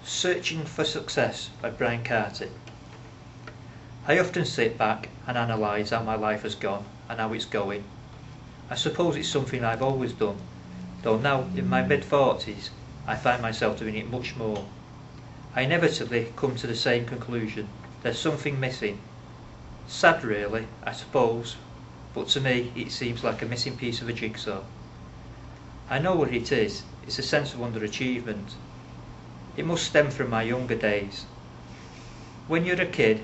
Searching for Success by Brian Carty. I often sit back and analyse how my life has gone and how it's going. I suppose it's something I've always done, though now in my mid-40s I find myself doing it much more. I inevitably come to the same conclusion: there's something missing. Sad really, I suppose, but to me it seems like a missing piece of a jigsaw. I know what it is. It's a sense of underachievement. It must stem from my younger days. When you're a kid,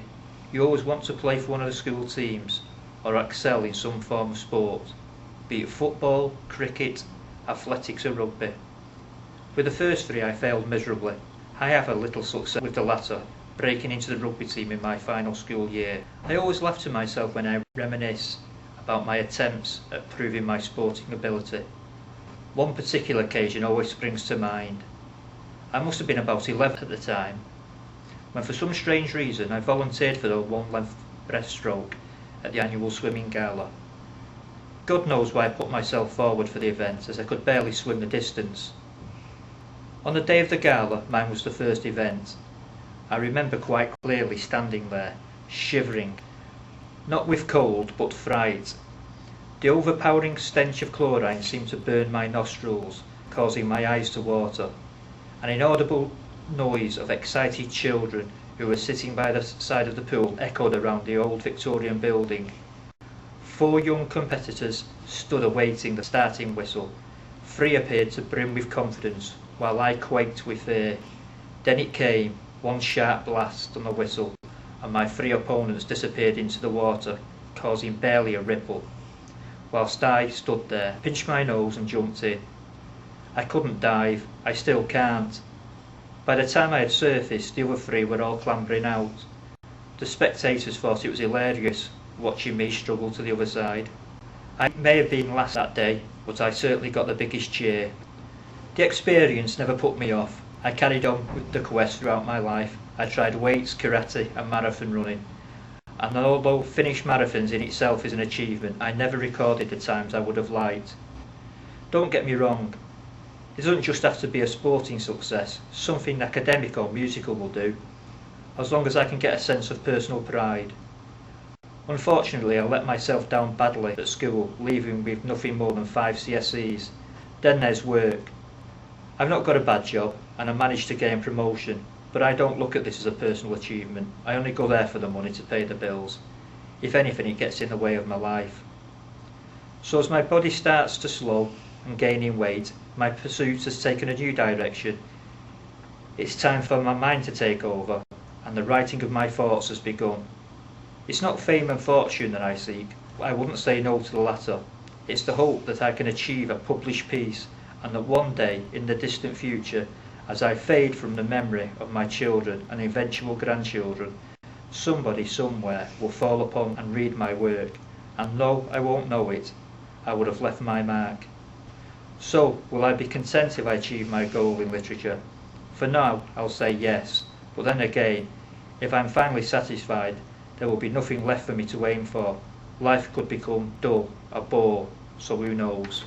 you always want to play for one of the school teams or excel in some form of sport, be it football, cricket, athletics or rugby. With the first three I failed miserably. I have a little success with the latter, breaking into the rugby team in my final school year. I always laugh to myself when I reminisce about my attempts at proving my sporting ability. One particular occasion always springs to mind. I must have been about 11 at the time, when for some strange reason I volunteered for the one-length breaststroke at the annual swimming gala. God knows why I put myself forward for the event, as I could barely swim the distance. On the day of the gala, mine was the first event. I remember quite clearly standing there, shivering, not with cold but fright. The overpowering stench of chlorine seemed to burn my nostrils, causing my eyes to water. An inaudible noise of excited children who were sitting by the side of the pool echoed around the old Victorian building. 4 young competitors stood awaiting the starting whistle. 3 appeared to brim with confidence, while I quaked with fear. Then it came, one sharp blast on the whistle, and my 3 opponents disappeared into the water, causing barely a ripple, whilst I stood there, pinched my nose and jumped in. I couldn't dive, I still can't. By the time I had surfaced, the other 3 were all clambering out. The spectators thought it was hilarious, watching me struggle to the other side. I may have been last that day, but I certainly got the biggest cheer. The experience never put me off. I carried on with the quest throughout my life. I tried weights, karate and marathon running. And although finished marathons in itself is an achievement, I never recorded the times I would have liked. Don't get me wrong. It doesn't just have to be a sporting success. Something academic or musical will do, as long as I can get a sense of personal pride. Unfortunately, I let myself down badly at school, leaving with nothing more than 5 CSEs. Then there's work. I've not got a bad job, and I managed to gain promotion, but I don't look at this as a personal achievement. I only go there for the money to pay the bills. If anything, it gets in the way of my life. So as my body starts to slow and gaining weight, my pursuit has taken a new direction. It's time for my mind to take over, and the writing of my thoughts has begun. It's not fame and fortune that I seek. I wouldn't say no to the latter. It's the hope that I can achieve a published piece, and that one day, in the distant future, as I fade from the memory of my children and eventual grandchildren, somebody somewhere will fall upon and read my work, and though I won't know it, I would have left my mark. So, will I be content if I achieve my goal in literature? For now, I'll say yes, but then again, if I'm finally satisfied, there will be nothing left for me to aim for. Life could become dull, a bore, so who knows.